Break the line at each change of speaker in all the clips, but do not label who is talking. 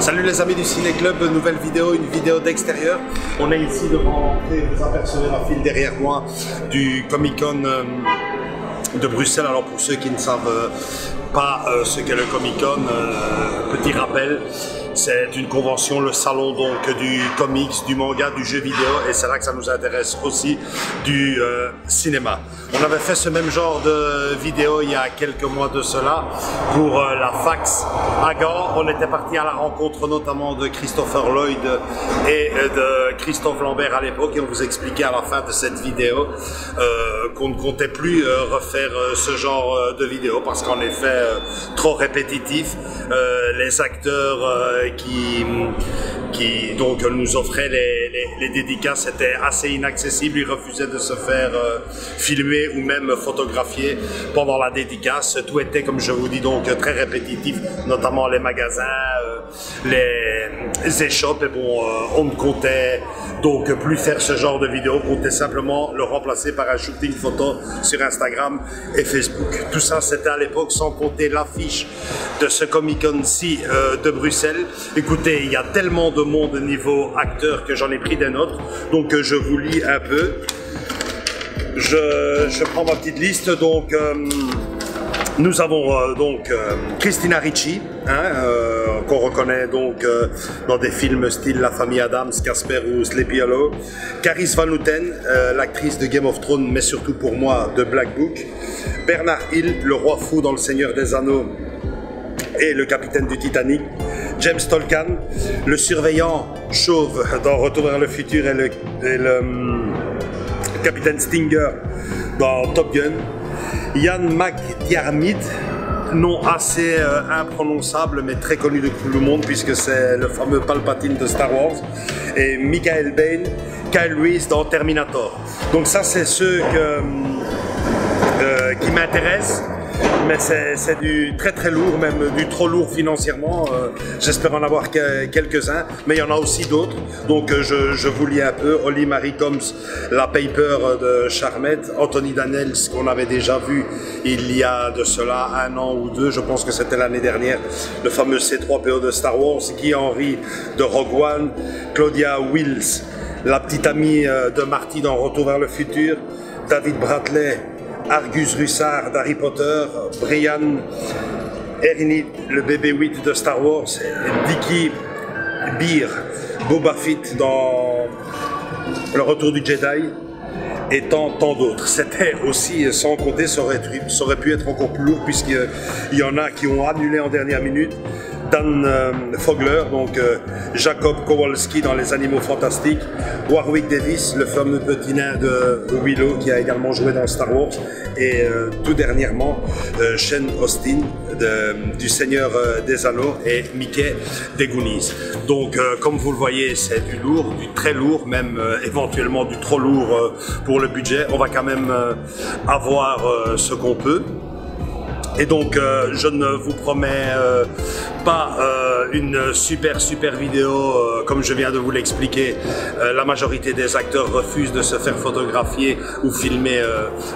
Salut les amis du Ciné Club, nouvelle vidéo, une vidéo d'extérieur. On est ici devant l'entrée, vous apercevez la file derrière moi du Comic Con de Bruxelles. Alors pour ceux qui ne savent pas ce qu'est le Comic Con, petit rappel, c'est une convention, le salon donc du comics, du manga, du jeu vidéo, et c'est là que ça nous intéresse aussi, du cinéma. On avait fait ce même genre de vidéo il y a quelques mois de cela pour la Fax à Gand. On était parti à la rencontre notamment de Christopher Lloyd et de Christophe Lambert à l'époque, et on vous expliquait à la fin de cette vidéo qu'on ne comptait plus refaire ce genre de vidéo parce qu'en effet trop répétitif. Les acteurs qui donc nous offraient les dédicaces étaient assez inaccessibles. Ils refusaient de se faire filmer ou même photographier pendant la dédicace. Tout était, comme je vous dis, donc très répétitif, notamment les magasins, les échoppes. Et bon, on ne comptait donc plus faire ce genre de vidéo, on comptait simplement le remplacer par un shooting photo sur Instagram et Facebook. Tout ça, c'était à l'époque, sans compter l'affiche de ce Comic-Con-ci de Bruxelles. Écoutez, il y a tellement de monde niveau acteur que j'en ai pris des notes, donc je vous lis un peu. Je prends ma petite liste. Donc nous avons donc Christina Ricci, qu'on reconnaît donc dans des films style La Famille Adams, Casper ou Sleepy Hollow. Caris Van Houten, l'actrice de Game of Thrones, mais surtout pour moi de Black Book. Bernard Hill, le roi fou dans Le Seigneur des Anneaux et le capitaine du Titanic. James Tolkan, le surveillant chauve dans Retour vers le futur et le capitaine Stinger dans Top Gun. Ian McDiarmid, nom assez imprononçable mais très connu de tout le monde puisque c'est le fameux Palpatine de Star Wars, et Michael Bain, Kyle Reese dans Terminator. Donc ça, c'est ceux qui m'intéressent. Mais c'est du très très lourd, même du trop lourd financièrement. J'espère en avoir quelques-uns, mais il y en a aussi d'autres. Donc je vous lis un peu. Holly Marie Combs, la Paper de Charmette. Anthony Daniels, qu'on avait déjà vu il y a de cela un an ou deux, je pense que c'était l'année dernière, le fameux C3PO de Star Wars. Guy Henry de Rogue One. Claudia Wills, la petite amie de Marty dans Retour vers le futur. David Bradley, Argus Russard d'Harry Potter. Brian Erinit, le bébé 8 de Star Wars. Dickie Beer, Boba Fett dans Le Retour du Jedi, et tant d'autres. C'était aussi, sans compter, ça aurait pu être encore plus lourd puisqu'il y en a qui ont annulé en dernière minute. Dan Fogler, donc Jacob Kowalski dans Les Animaux Fantastiques, Warwick Davis, le fameux petit nain de Willow qui a également joué dans Star Wars, et tout dernièrement Shane Austin du Seigneur des Anneaux et Mickey des Goonies. Donc comme vous le voyez, c'est du lourd, du très lourd, même éventuellement du trop lourd pour le budget. On va quand même avoir ce qu'on peut. Et donc je ne vous promets pas une super vidéo comme je viens de vous l'expliquer. La majorité des acteurs refusent de se faire photographier ou filmer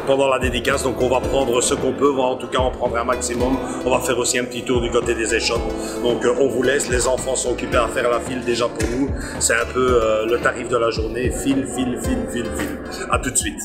pendant la dédicace, donc on va prendre ce qu'on peut, on va en tout cas en prendre un maximum. On va faire aussi un petit tour du côté des échoppes, donc on vous laisse, les enfants sont occupés à faire la file déjà pour nous, c'est un peu le tarif de la journée, file. À tout de suite.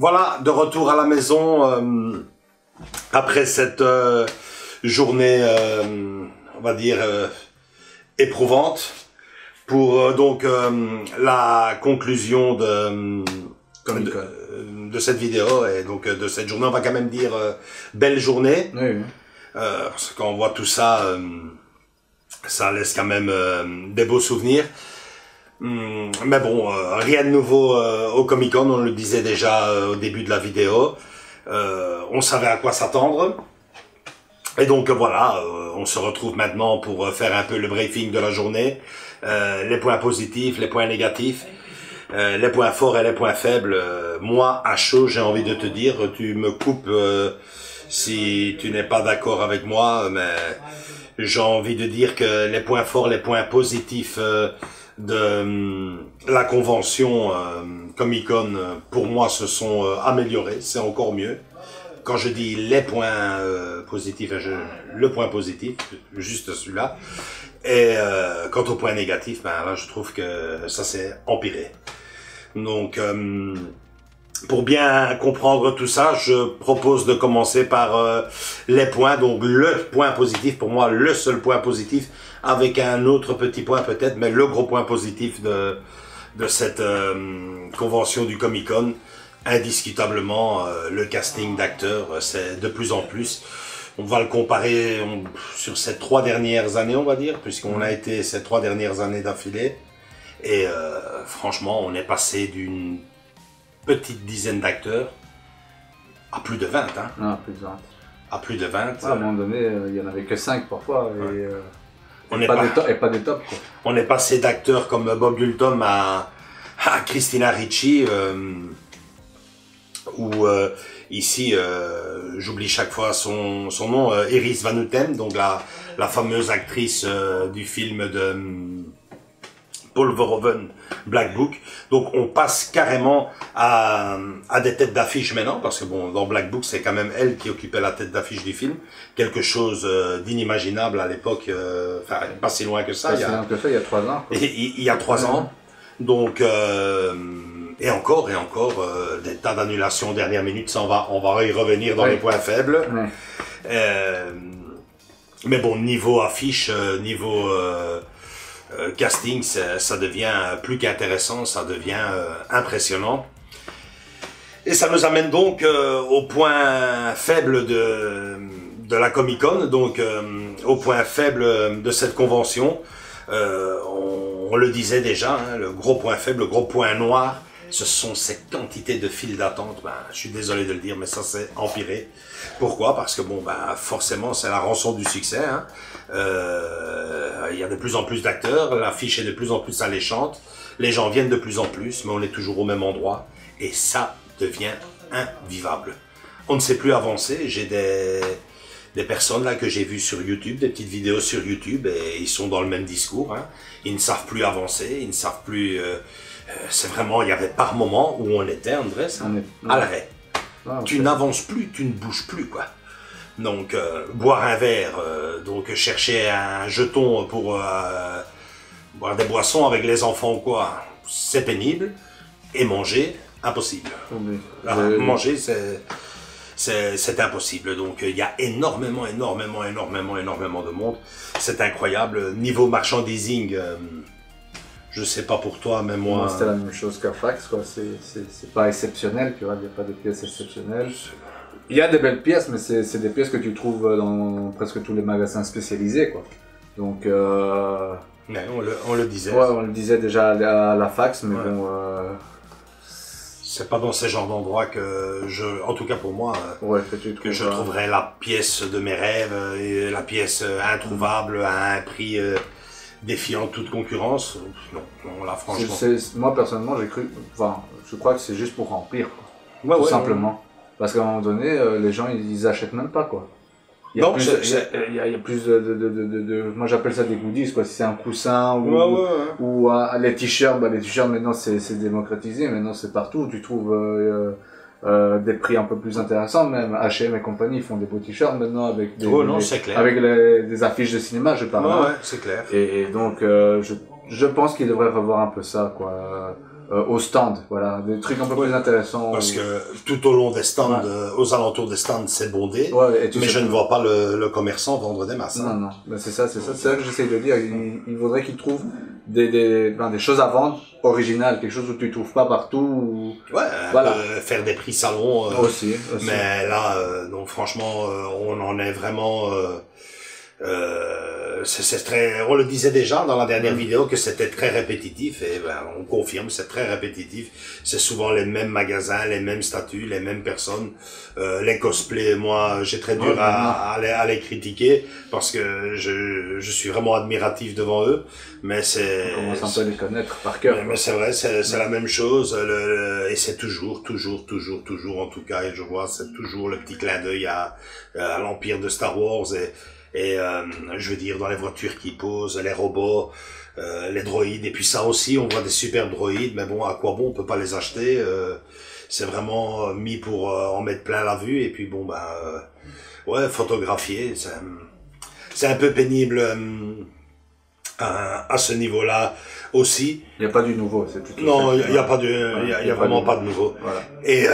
Voilà, de retour à la maison après cette journée, on va dire, éprouvante, pour donc la conclusion de cette vidéo et donc de cette journée. On va quand même dire belle journée,
oui.
parce que quand on voit tout ça, ça laisse quand même des beaux souvenirs. Mais bon, rien de nouveau au Comic-Con, on le disait déjà au début de la vidéo. On savait à quoi s'attendre. Et donc voilà, on se retrouve maintenant pour faire un peu le briefing de la journée. Les points positifs, les points négatifs, les points forts et les points faibles. Moi, à chaud, j'ai envie de te dire, tu me coupes si tu n'es pas d'accord avec moi, mais j'ai envie de dire que les points forts, les points positifs de la convention Comic-Con, pour moi, se sont améliorés, c'est encore mieux. Quand je dis les points positifs, le point positif, juste celui-là. Et quant au point négatif, ben là, je trouve que ça s'est empiré. Donc, pour bien comprendre tout ça, je propose de commencer par les points. Donc, le point positif, pour moi, le seul point positif, avec un autre petit point peut-être, mais le gros point positif de cette convention du Comic-Con, indiscutablement, le casting d'acteurs, c'est de plus en plus. On va le comparer sur ces 3 dernières années, on va dire, puisqu'on a été ces 3 dernières années d'affilée. Et franchement, on est passé d'une petite dizaine d'acteurs à plus de 20. Hein.
Ah, plus de 20.
À plus de 20.
Ouais, à un moment donné, il n'y en avait que 5 parfois. Et,
on n'est pas
des tops. Quoi.
On est passé d'acteurs comme Bob Gultom à Christina Ricci, ou ici, j'oublie chaque fois son nom, Iris Van Houten, donc la fameuse actrice du film de Paul Verhoeven, Black Book. Donc on passe carrément à des têtes d'affiche maintenant, parce que bon, dans Black Book, c'est quand même elle qui occupait la tête d'affiche du film. Quelque chose d'inimaginable à l'époque, enfin pas si loin que ça.
Il y a 3 ans. Quoi.
Il y a 3 ans. Donc et encore des tas d'annulations dernière minute, ça on va y revenir dans les points faibles. Mais bon, niveau affiche, niveau casting, ça devient plus qu'intéressant, ça devient impressionnant. Et ça nous amène donc au point faible de la Comic-Con, donc au point faible de cette convention. On le disait déjà, hein, le gros point faible, le gros point noir, ce sont ces quantités de files d'attente. Ben, je suis désolé de le dire, mais ça s'est empiré. Pourquoi? Parce que bon, ben, forcément, c'est la rançon du succès. Hein. Il y a de plus en plus d'acteurs, l'affiche est de plus en plus alléchante, les gens viennent de plus en plus, mais on est toujours au même endroit, et ça devient invivable. On ne sait plus avancer. J'ai des personnes là que j'ai vues sur YouTube, des petites vidéos sur YouTube, et ils sont dans le même discours. Hein. Ils ne savent plus avancer, ils ne savent plus... c'est vraiment, il y avait par moment où on était, Andrés, à l'arrêt. Tu n'avances plus, tu ne bouges plus, quoi. Donc, boire un verre, donc chercher un jeton pour boire des boissons avec les enfants ou quoi, c'est pénible. Et manger, impossible. Manger, c'est impossible. Donc, il y a énormément de monde. C'est incroyable. Niveau merchandising, je sais pas pour toi, mais moi...
C'était la même chose qu'à Fax, quoi. C'est pas exceptionnel, tu vois. Il n'y a pas de pièces exceptionnelles. Il y a des belles pièces, mais c'est des pièces que tu trouves dans presque tous les magasins spécialisés, quoi. Donc...
Ouais, on le disait.
Ouais, on le disait déjà à la Fax, mais bon...
C'est pas dans ces genres d'endroits que en tout cas pour moi, que je trouverais la pièce de mes rêves, et la pièce introuvable à un prix défiant toute concurrence. Non, là franchement.
Moi personnellement, je crois que c'est juste pour remplir, quoi. Tout simplement. Parce qu'à un moment donné, les gens ils achètent même pas, quoi. Il y a plus de moi j'appelle ça des goodies, quoi. Si c'est un coussin ou les t-shirts, les t-shirts maintenant c'est démocratisé, maintenant c'est partout. Tu trouves des prix un peu plus intéressants, même H&M et compagnie ils font des beaux t-shirts maintenant avec des affiches de cinéma, je parle.
Ouais, c'est clair.
Et donc je pense qu'ils devraient revoir un peu ça, quoi. au stand, voilà, des trucs un peu plus intéressants.
Parce que tout au long des stands, aux alentours des stands, c'est bondé, mais je ne vois pas le commerçant vendre des masses.
Non, non, ben c'est ça que j'essaie de dire. Il faudrait qu'il trouve des choses à vendre originales, quelque chose où tu trouves pas partout.
Ouais, voilà. Faire des prix salon.
Aussi.
Mais là, donc franchement, on en est vraiment. C'est très, on le disait déjà dans la dernière vidéo que c'était très répétitif et ben, on confirme, c'est très répétitif. C'est souvent les mêmes magasins, les mêmes statuts, les mêmes personnes. Les cosplays, moi, j'ai très dur à les critiquer parce que je suis vraiment admiratif devant eux. Mais c'est.
On commence un peu à les connaître par cœur.
Mais c'est vrai, c'est la même chose. Et c'est toujours, en tout cas, et je vois, c'est toujours le petit clin d'œil à l'empire de Star Wars et je veux dire, dans les voitures qui posent, les robots, les droïdes, et puis ça aussi, on voit des superbes droïdes, mais bon, à quoi bon, on peut pas les acheter, c'est vraiment mis pour en mettre plein la vue, et puis bon, ouais, photographier, c'est un peu pénible à ce niveau-là aussi.
Il n'y a pas du nouveau, c'est plutôt...
Non, il y a vraiment pas de nouveau.
Voilà.
Et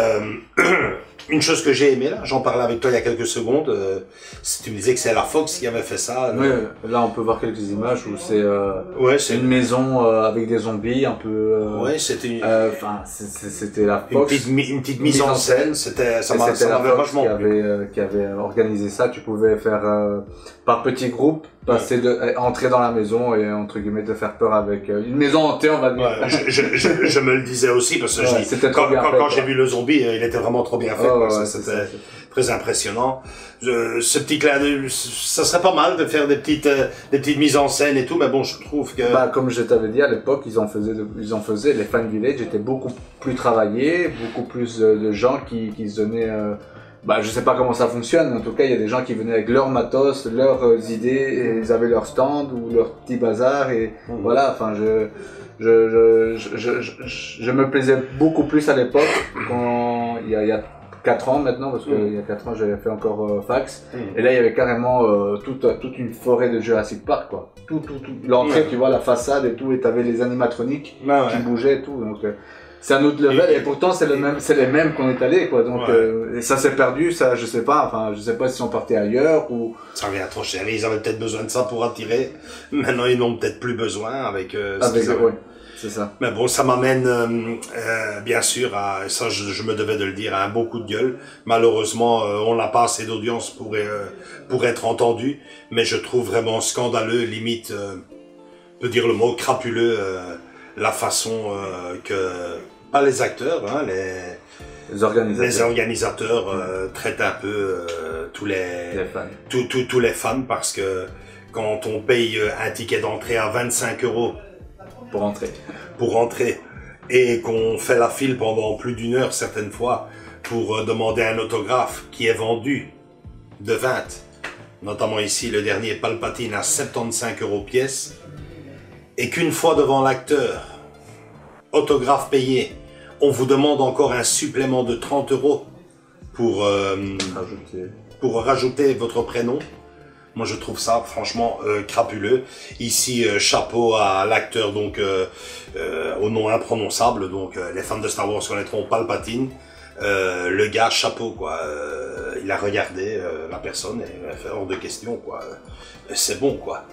une chose que j'ai aimé là, j'en parlais avec toi il y a quelques secondes, tu me disais que c'est la Fox qui avait fait ça.
Oui, là on peut voir quelques images où c'est une maison avec des zombies un peu.
Ouais, c'était.
Enfin, c'était la Fox.
Une petite mise en scène. C'était
m'avait vachement qui avait organisé ça. Tu pouvais faire par petits groupes entrer dans la maison et entre guillemets te faire peur avec une maison hantée, on va dire.
Ouais, je me le disais aussi parce que quand j'ai vu le zombie, il était vraiment trop bien fait. C'était très impressionnant. Ce petit clin d'œil, ça serait pas mal de faire des petites mises en scène et tout, mais bon, je trouve que...
comme je t'avais dit à l'époque, ils en faisaient, les fan village étaient beaucoup plus travaillés, beaucoup plus de gens qui se donnaient... je sais pas comment ça fonctionne, en tout cas il y a des gens qui venaient avec leur matos, leurs idées, et ils avaient leur stand ou leur petit bazar, et voilà, enfin je me plaisais beaucoup plus à l'époque, quand il y a 4 ans maintenant, parce qu'il y a 4 ans j'avais fait encore fax, et là il y avait carrément toute une forêt de Jurassic Park, quoi. Tout l'entrée, tu vois, la façade et tout, et t'avais les animatroniques qui bougeaient et tout, donc c'est un autre level, et pourtant c'est les mêmes qu'on est allé, quoi, donc et ça s'est perdu, ça je sais pas si on partait ailleurs ou...
Ça revient trop cher, ils avaient peut-être besoin de ça pour attirer, maintenant ils n'ont peut-être plus besoin avec
c'est ça.
Mais bon, ça m'amène bien sûr à, ça je me devais de le dire, à un beau coup de gueule. Malheureusement, on n'a pas assez d'audience pour être entendu, mais je trouve vraiment scandaleux, limite, peut dire le mot crapuleux, la façon que pas les acteurs, hein, les organisateurs traitent un peu tous les fans, parce que quand on paye un ticket d'entrée à 25 € pour rentrer et qu'on fait la file pendant plus d'1 heure certaines fois pour demander un autographe qui est vendu de 20, notamment ici le dernier Palpatine à 75 € pièce, et qu'une fois devant l'acteur, autographe payé, on vous demande encore un supplément de 30 € pour rajouter votre prénom. Moi, je trouve ça franchement crapuleux. Ici, chapeau à l'acteur donc au nom imprononçable. Donc, les fans de Star Wars connaîtront Palpatine. Le gars, chapeau quoi. Il a regardé la personne et il a fait hors de question quoi. C'est bon quoi.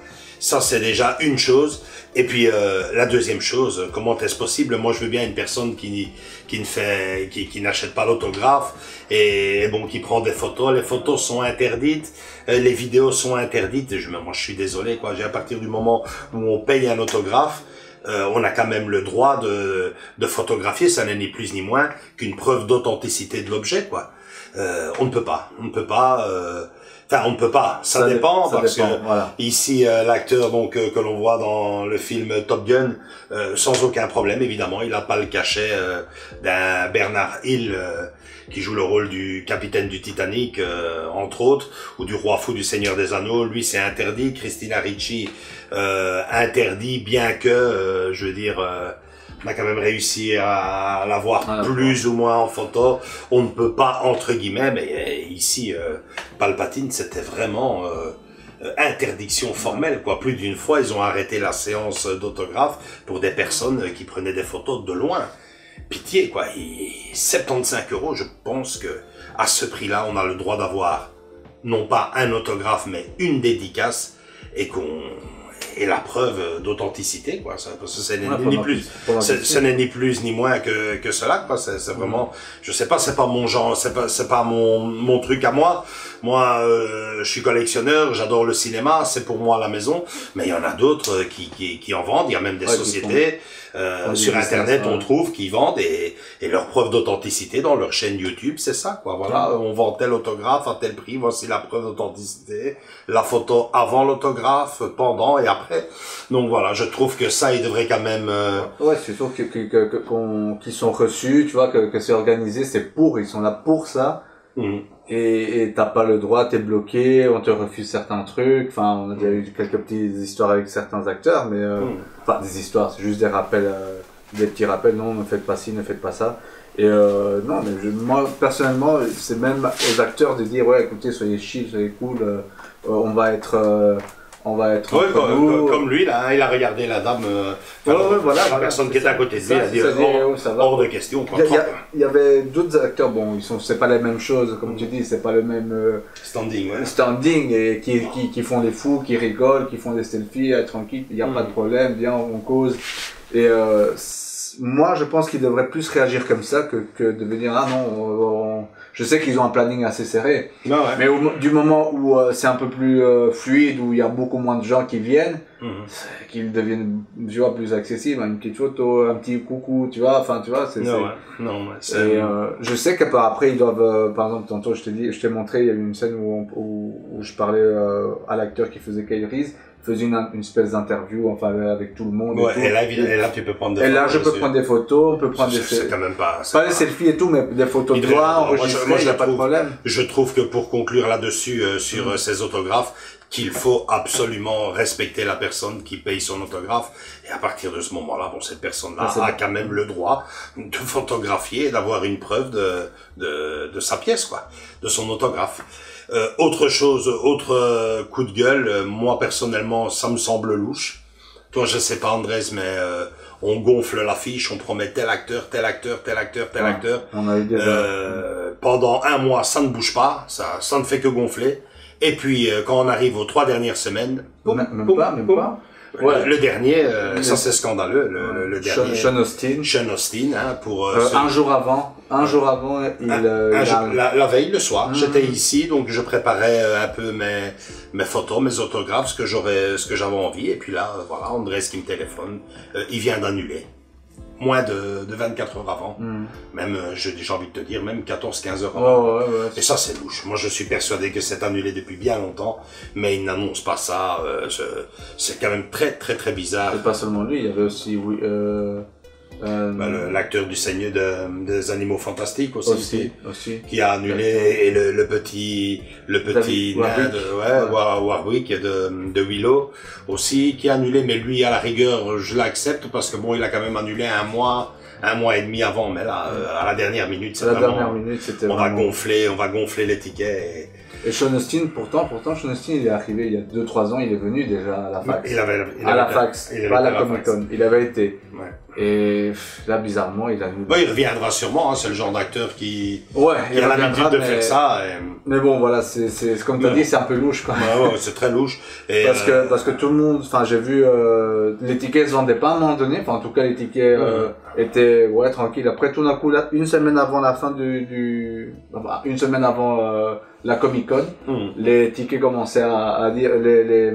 Ça, c'est déjà une chose. Et puis, la deuxième chose, comment est-ce possible? Moi, je veux bien une personne qui n'achète pas l'autographe et bon, qui prend des photos. Les photos sont interdites, les vidéos sont interdites. Moi, je suis désolé, quoi. À partir du moment où on paye un autographe, on a quand même le droit de photographier. Ça n'est ni plus ni moins qu'une preuve d'authenticité de l'objet, quoi. On ne peut pas. Enfin, on ne peut pas, ça dépend, parce que ici, l'acteur donc que l'on voit dans le film Top Gun, sans aucun problème, évidemment, il n'a pas le cachet d'un Bernard Hill qui joue le rôle du capitaine du Titanic, entre autres, ou du roi fou du Seigneur des Anneaux. Lui, c'est interdit. Christina Ricci, interdit, bien que, je veux dire... on a quand même réussi à l'avoir plus ou moins en photo. On ne peut pas, entre guillemets, mais ici, Palpatine, c'était vraiment interdiction formelle, quoi. Plus d'une fois, ils ont arrêté la séance d'autographe pour des personnes qui prenaient des photos de loin. Pitié, quoi. 75 €, je pense que à ce prix-là, on a le droit d'avoir non pas un autographe, mais une dédicace, et la preuve d'authenticité, quoi. Parce que ce n'est ni plus ni moins que cela, quoi. C'est vraiment, je sais pas, c'est pas mon genre, c'est pas mon truc à moi. Moi, je suis collectionneur, j'adore le cinéma, c'est pour moi la maison. Mais il y en a d'autres qui en vendent. Il y a même des sociétés sur Internet, on trouve, qui vendent et leur preuve d'authenticité dans leur chaîne YouTube, c'est ça, quoi. Voilà, on vend tel autographe à tel prix, voici la preuve d'authenticité, la photo avant l'autographe, pendant et après. Donc voilà, je trouve que ça, ils devraient quand même...
Ouais, c'est sûr qu'ils sont reçus, tu vois, que c'est organisé, ils sont là pour ça. Et t'as pas le droit, t'es bloqué, on te refuse certains trucs. Enfin, on a déjà eu quelques petites histoires avec certains acteurs, mais enfin des histoires, c'est juste des rappels, des petits rappels. Non, ne faites pas ci, ne faites pas ça. Et non, mais moi personnellement, c'est même aux acteurs de dire ouais, écoutez, soyez chill, soyez cool, on va être
comme lui là, il a regardé la dame,
voilà,
la personne qui était à côté de lui, il a dit hors de question.
Il y avait d'autres acteurs, bon, c'est pas les mêmes choses, comme tu dis, c'est pas le même standing et qui font les fous, qui rigolent, qui font des selfies, tranquille, il y a pas de problème, viens, on cause. Et moi, je pense qu'ils devraient plus réagir comme ça que de venir ah non, je sais qu'ils ont un planning assez serré, mais du moment où c'est un peu plus fluide, où il y a beaucoup moins de gens qui viennent, qu'ils deviennent, tu vois, plus accessibles, une petite photo, un petit coucou, tu vois, enfin, tu vois, je sais qu'après ils doivent, par exemple, tantôt je t'ai montré, il y a eu une scène où je parlais à l'acteur qui faisait Kyle Reese, faisait une espèce d'interview, enfin, avec tout le monde.
Ouais, et là, tu peux prendre des photos.
Et là, je peux prendre des photos, on peut prendre
c'est quand même pas
des selfies et tout, mais des photos de toi, enregistrées, il n'y a pas de problème.
Je trouve que pour conclure là-dessus, sur ces autographes, qu'il faut absolument respecter la personne qui paye son autographe. Et à partir de ce moment-là, bon, cette personne-là a quand même le droit de photographier et d'avoir une preuve de sa pièce, quoi, de son autographe. Autre coup de gueule, moi personnellement, ça me semble louche. Toi, je sais pas, Andrés, mais on gonfle l'affiche, on promet tel acteur, tel acteur, tel acteur, tel acteur.
On a eu
pendant un mois, ça ne bouge pas, ça ne fait que gonfler. Et puis, quand on arrive aux 3 dernières semaines,
même pas.
Ouais. Le dernier, ça c'est scandaleux, le dernier.
Sean
Austin, hein, pour...
un jour avant,
la veille, le soir, j'étais ici, donc je préparais un peu mes photos, mes autographes, ce que j'avais envie, et puis là, voilà, Andrés qui me téléphone, il vient d'annuler. Moins de 24 heures avant, même, j'ai envie de te dire, même 14-15 heures avant. Et ça, c'est louche. Moi, je suis persuadé que c'est annulé depuis bien longtemps, mais il n'annonce pas ça. C'est quand même très, très, très bizarre.
C'est pas seulement lui, il y avait aussi...
l'acteur du Seigneur des Animaux Fantastiques aussi. Qui a annulé, et le petit nain de Warwick de Willow aussi, qui a annulé, mais lui, à la rigueur, je l'accepte parce que bon, il a quand même annulé un mois et demi avant, mais là, à la dernière minute, c'est vraiment, on va gonfler les tickets.
Et Sean Austin, pourtant, Sean Austin, il est arrivé il y a 2-3 ans, il est venu déjà à la fax. Pas à la Comic-Con. Il avait été.
Ouais.
Et là, bizarrement, il a vu.
Il reviendra sûrement, hein, c'est le genre d'acteur qui
a
l'habitude de faire ça.
Mais bon, voilà, c'est comme tu as dit, c'est un peu louche, quoi.
C'est très louche. Et
parce que tout le monde, enfin, j'ai vu, les tickets se vendaient pas à un moment donné, enfin, en tout cas, les tickets, étaient, tranquilles. Après, tout d'un coup, là, une semaine avant la fin une semaine avant, la Comic-Con, les tickets commençaient à dire, les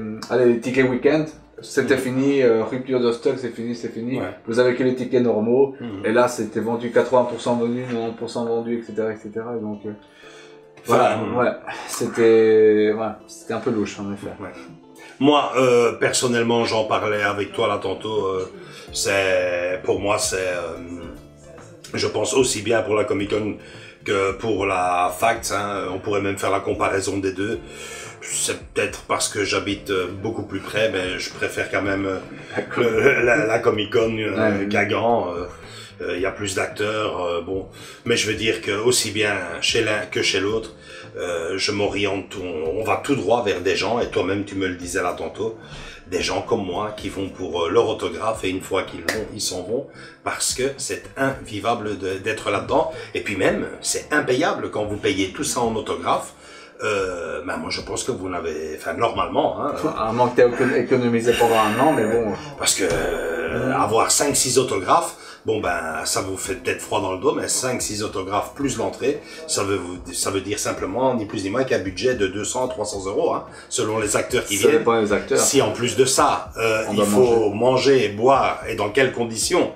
tickets week-end, c'était fini, rupture de stock, c'est fini. Ouais. Vous avez que les tickets normaux, et là, c'était vendu 80% vendu, 90% vendu, etc., donc, c'était un peu louche, en effet.
Ouais. Moi, personnellement, j'en parlais avec toi là tantôt, pour moi, je pense aussi bien pour la Comic-Con que pour la Facts, hein, on pourrait même faire la comparaison des deux. C'est peut-être parce que j'habite beaucoup plus près, mais je préfère quand même la Comic-Con Guingamp. Il y a plus d'acteurs, bon. Mais je veux dire que aussi bien chez l'un que chez l'autre, je m'oriente, on va tout droit vers des gens, et toi-même tu me le disais là tantôt, des gens comme moi qui vont pour leur autographe, et une fois qu'ils l'ont, ils s'en vont, parce que c'est invivable d'être là-dedans. Et puis même, c'est impayable quand vous payez tout ça en autographe. Ben moi je pense que vous n'avez, enfin normalement, hein,
à moins que tu aies économisé pendant un an, mais bon.
Parce que avoir 5-6 autographes, bon ben ça vous fait peut-être froid dans le dos, mais 5-6 autographes plus l'entrée, ça veut dire simplement ni plus ni moins qu'un budget de 200-300 €, hein, selon les acteurs qui viennent.
Dépend des acteurs.
Si en plus de ça, il faut manger et boire, et dans quelles conditions?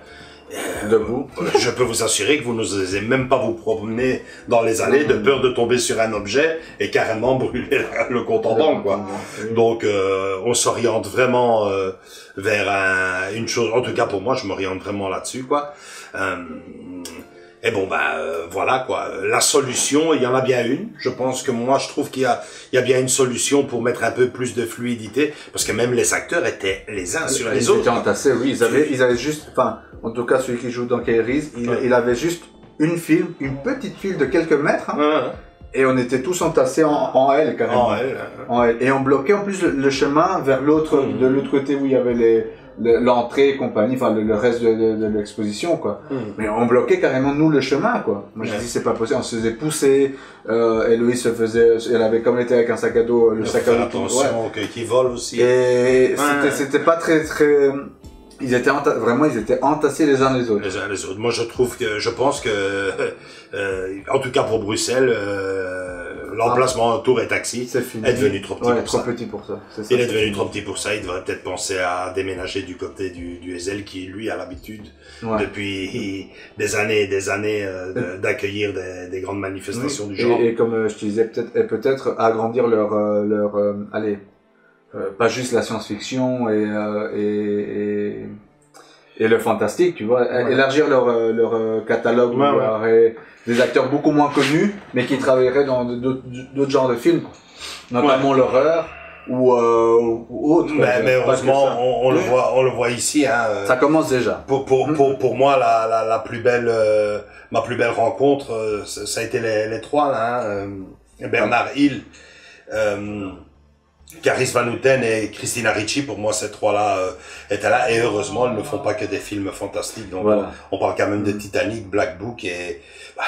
Debout.
Je peux vous assurer que vous n'osez même pas vous promener dans les allées de peur de tomber sur un objet et carrément brûler le compte en banque, quoi. Donc on s'oriente vraiment vers une chose, en tout cas pour moi je m'oriente vraiment là-dessus, quoi. Et bon voilà, quoi. La solution, il y en a bien une. Je pense que moi je trouve qu'il y a bien une solution pour mettre un peu plus de fluidité, parce que même les acteurs étaient les uns sur les autres.
Ils étaient entassés, oui. Ils avaient juste, enfin, en tout cas celui qui joue dans Kairis, il avait juste une petite file de quelques mètres. Hein, et on était tous entassés en L carrément. En L. Et on bloquait en plus le chemin vers l'autre, de l'autre côté où il y avait l'entrée et compagnie, enfin le reste de l'exposition, quoi. Mais on bloquait carrément nous le chemin, quoi. Moi je dis c'est pas possible, on se faisait pousser. Héloïse se faisait, elle avait comme était avec un sac à dos, le sac à dos.
Attention qui vole aussi.
Et c'était pas très ils étaient entassés les uns les autres.
Les uns les autres. Moi je pense que en tout cas pour Bruxelles, l'emplacement tour et taxi est devenu trop petit pour ça. Il est devenu trop petit pour ça. Il devrait peut-être penser à déménager du côté du Ezel, qui lui a l'habitude depuis des années et des années d'accueillir des grandes manifestations du genre.
Et comme je te disais, peut-être agrandir leur pas juste la science-fiction et le fantastique, tu vois, élargir leur catalogue, des acteurs beaucoup moins connus, mais qui travailleraient dans d'autres genres de films, notamment l'horreur ou autre.
Mais heureusement, on le voit ici. Hein,
ça commence déjà.
Pour moi, ma plus belle rencontre, ça a été les trois, là, hein, Bernard Hill, Caris Van Houten et Christina Ricci. Pour moi, ces trois-là étaient là, et heureusement, ils ne font pas que des films fantastiques. Donc, on parle quand même de Titanic, Black Book et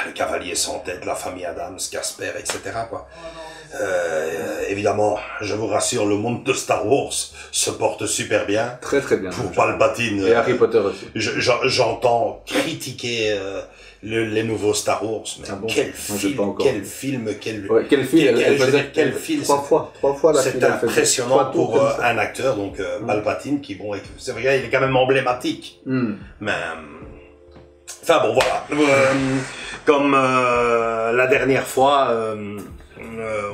Le Cavalier sans tête, La Famille Adams, Casper, etc., quoi. Évidemment, je vous rassure, le monde de Star Wars se porte super bien.
Très très bien.
Pour Palpatine.
Et Harry Potter aussi.
J'entends critiquer les nouveaux Star Wars, mais quel film.
Trois fois la
c'est impressionnant pour un acteur, donc Palpatine, qui bon, c'est vrai, il est quand même emblématique. Mais enfin bon, voilà. Comme la dernière fois,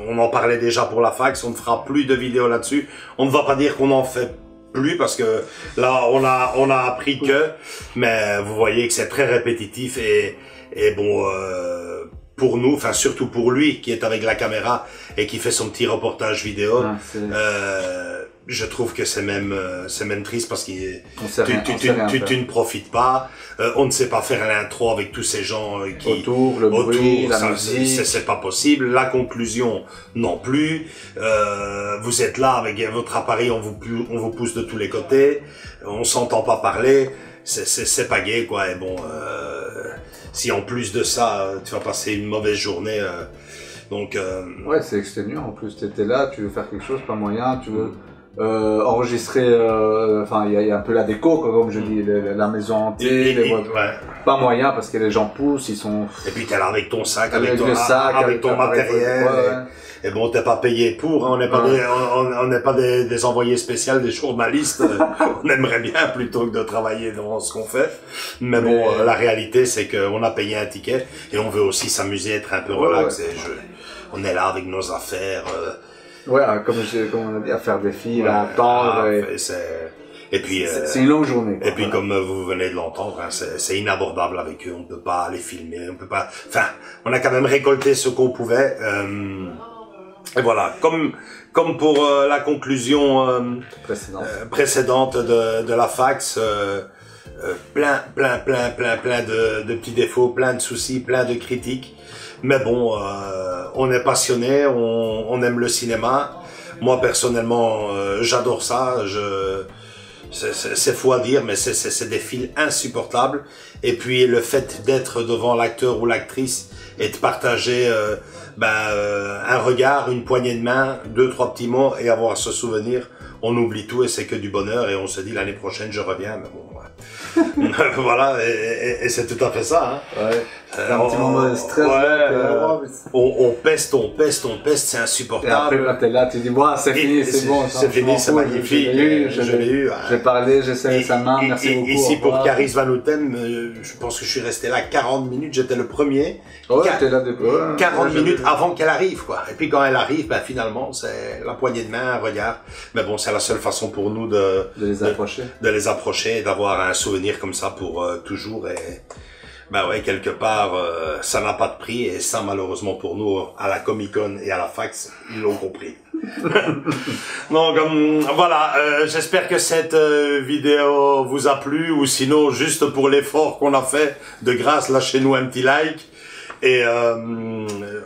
on en parlait déjà pour la fax, on ne fera plus de vidéos là-dessus. On ne va pas dire qu'on en fait plus, parce que là on a appris que, mais vous voyez que c'est très répétitif, et bon, pour nous, enfin surtout pour lui qui est avec la caméra et qui fait son petit reportage vidéo, je trouve que c'est même triste, parce que tu ne profites pas, on ne sait pas faire l'intro avec tous ces gens qui
autour, le bruit, la musique,
c'est pas possible. La conclusion non plus. Vous êtes là avec votre appareil, on vous pousse de tous les côtés, on s'entend pas parler, c'est pas gai, quoi. Et bon, si en plus de ça tu vas passer une mauvaise journée, donc
ouais, c'est exténuant. En plus, t'étais là, tu veux faire quelque chose, pas moyen, tu veux enregistrer, enfin il y a un peu la déco, quoi, comme je dis, la maison hantée, les voitures, pas moyen, parce que les gens poussent, ils sont. Et
puis t'es là avec ton sac, avec ton matériel. Et bon, t'es pas payé pour, hein, on n'est pas des envoyés spéciaux, des journalistes. On aimerait bien plutôt que de travailler dans ce qu'on fait. Mais bon, la réalité, c'est qu'on a payé un ticket et on veut aussi s'amuser, être un peu relax. Et on est là avec nos affaires.
Comme on a dit, à faire des files, à attendre.
Et puis
c'est une longue journée.
Et puis comme vous venez de l'entendre, hein, c'est inabordable avec eux. On peut pas les filmer, on peut pas. Enfin, on a quand même récolté ce qu'on pouvait. Et voilà, comme pour la conclusion précédente de la fax, plein de petits défauts, plein de soucis, plein de critiques. Mais bon, on est passionné, on aime le cinéma. Moi personnellement, j'adore ça. C'est fou à dire, mais c'est des fils insupportables. Et puis le fait d'être devant l'acteur ou l'actrice et de partager un regard, une poignée de main, 2-3 petits mots et avoir ce souvenir, on oublie tout et c'est que du bonheur et on se dit l'année prochaine je reviens. Mais bon, voilà, et c'est tout à fait ça. Hein.
Ouais. Un petit moment de stress.
On peste, c'est insupportable.
Et après, quand t'es là, tu dis, bon, c'est fini, c'est bon.
C'est fini, c'est magnifique. Je l'ai eu.
J'ai parlé, j'ai serré sa main, merci beaucoup.
Ici, pour Caris Van Houten, je pense que je suis resté là 40 minutes, j'étais le premier.
Ouais, t'es là depuis.
40 minutes avant qu'elle arrive, quoi. Et puis quand elle arrive, finalement, c'est la poignée de main, un regard. Mais bon, c'est la seule façon pour nous de les approcher et d'avoir un souvenir comme ça pour toujours. Et quelque part, ça n'a pas de prix et ça, malheureusement pour nous, à la Comic-Con et à la fax, ils l'ont compris. Donc voilà, j'espère que cette vidéo vous a plu, ou sinon, juste pour l'effort qu'on a fait, de grâce, lâchez-nous un petit like. Et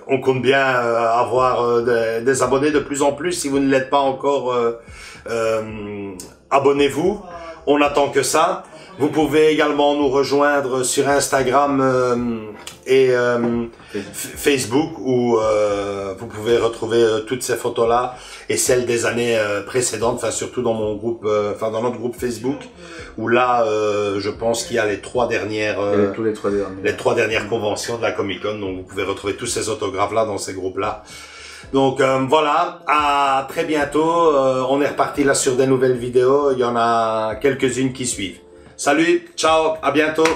on compte bien avoir des abonnés de plus en plus. Si vous ne l'êtes pas encore, abonnez-vous. On n'attend que ça. Vous pouvez également nous rejoindre sur Instagram et Facebook où vous pouvez retrouver toutes ces photos-là et celles des années précédentes, surtout dans mon groupe, dans notre groupe Facebook, où là, je pense qu'il y a les 3 dernières, les 3 dernières conventions de la Comic-Con, donc vous pouvez retrouver tous ces autographes-là dans ces groupes-là. Donc voilà, à très bientôt. On est reparti là sur des nouvelles vidéos. Il y en a quelques-unes qui suivent. Salut, ciao, à bientôt.